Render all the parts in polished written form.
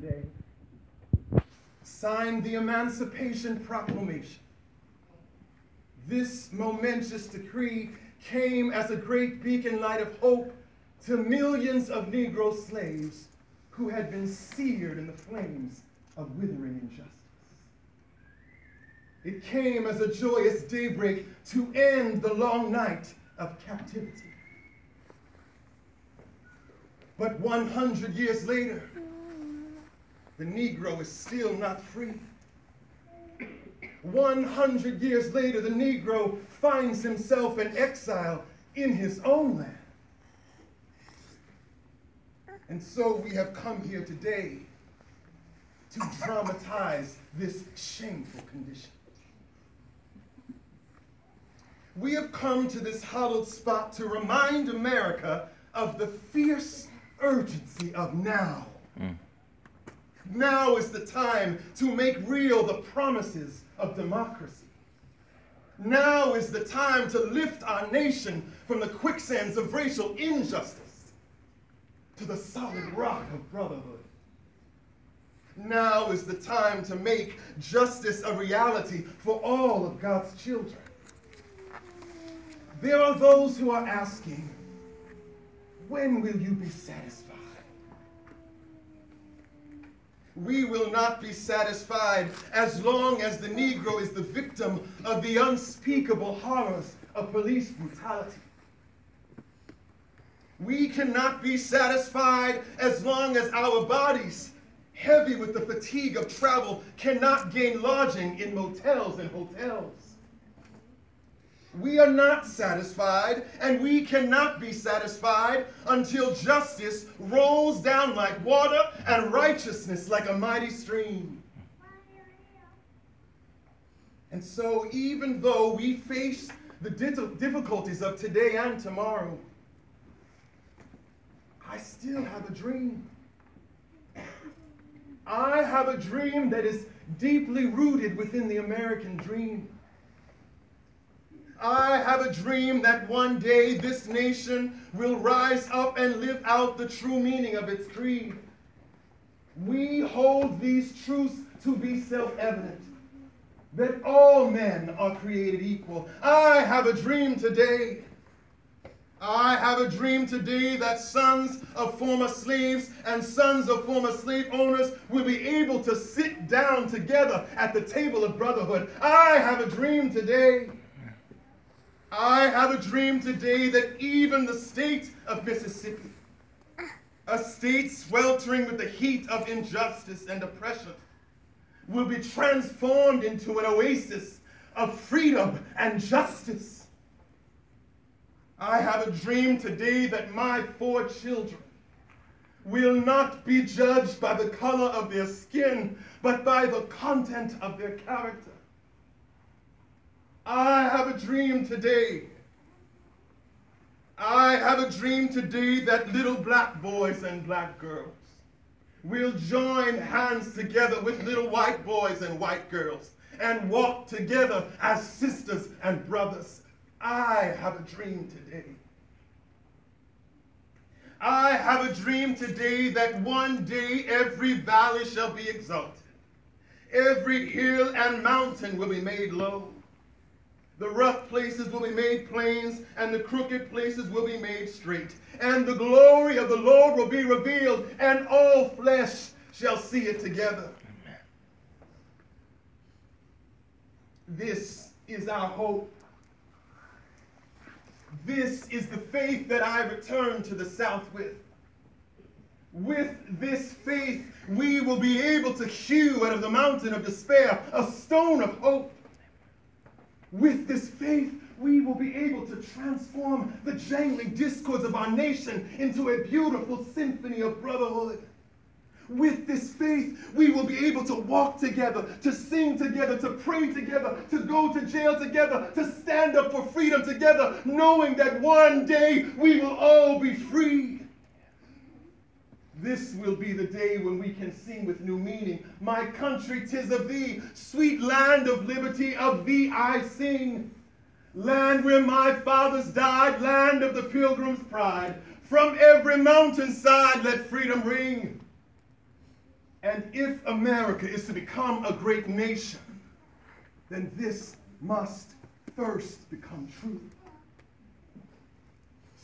today, signed the Emancipation Proclamation. This momentous decree came as a great beacon light of hope to millions of Negro slaves who had been seared in the flames of withering injustice. It came as a joyous daybreak to end the long night of captivity. But 100 years later, the Negro is still not free. 100 years later, the Negro finds himself in exile in his own land. And so we have come here today to dramatize this shameful condition. We have come to this hallowed spot to remind America of the fierce urgency of now. Now is the time to make real the promises of democracy. Now is the time to lift our nation from the quicksands of racial injustice to the solid rock of brotherhood. Now is the time to make justice a reality for all of God's children. There are those who are asking, when will you be satisfied? We will not be satisfied as long as the Negro is the victim of the unspeakable horrors of police brutality. We cannot be satisfied as long as our bodies, heavy with the fatigue of travel, cannot gain lodging in motels and hotels. We are not satisfied, and we cannot be satisfied until justice rolls down like water and righteousness like a mighty stream. And so, even though we face the difficulties of today and tomorrow, I still have a dream. I have a dream that is deeply rooted within the American dream. I have a dream that one day this nation will rise up and live out the true meaning of its creed. We hold these truths to be self-evident, that all men are created equal. I have a dream today. I have a dream today that sons of former slaves and sons of former slave owners will be able to sit down together at the table of brotherhood. I have a dream today. I have a dream today that even the state of Mississippi, a state sweltering with the heat of injustice and oppression, will be transformed into an oasis of freedom and justice. I have a dream today that my 4 children will not be judged by the color of their skin, but by the content of their character. I have a dream today. I have a dream today that little black boys and black girls will join hands together with little white boys and white girls and walk together as sisters and brothers. I have a dream today. I have a dream today that one day every valley shall be exalted. Every hill and mountain will be made low. The rough places will be made plains, and the crooked places will be made straight. And the glory of the Lord will be revealed, and all flesh shall see it together. Amen. This is our hope. This is the faith that I return to the South with. With this faith, we will be able to hew out of the mountain of despair a stone of hope. With this faith, we will be able to transform the jangling discords of our nation into a beautiful symphony of brotherhood. With this faith, we will be able to walk together, to sing together, to pray together, to go to jail together, to stand up for freedom together, knowing that one day we will all be free. This will be the day when we can sing with new meaning. My country, 'tis of thee, sweet land of liberty, of thee I sing. Land where my fathers died, land of the pilgrim's pride. From every mountainside let freedom ring. And if America is to become a great nation, then this must first become true.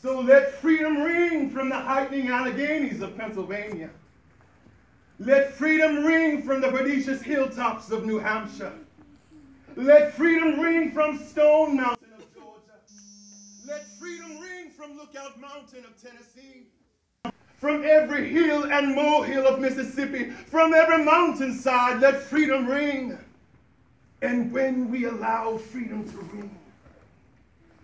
So let freedom ring from the heightening Alleghenies of Pennsylvania. Let freedom ring from the prodigious hilltops of New Hampshire. Let freedom ring from Stone Mountain of Georgia. Let freedom ring from Lookout Mountain of Tennessee. From every hill and molehill of Mississippi, from every mountainside, let freedom ring. And when we allow freedom to ring,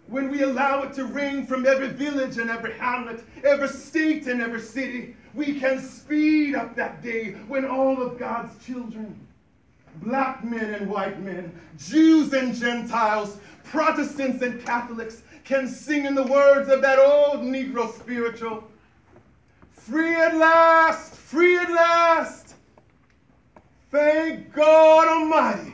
when we allow it to ring from every village and every hamlet, every state and every city, we can speed up that day when all of God's children, black men and white men, Jews and Gentiles, Protestants and Catholics, can sing in the words of that old Negro spiritual, free at last, thank God Almighty.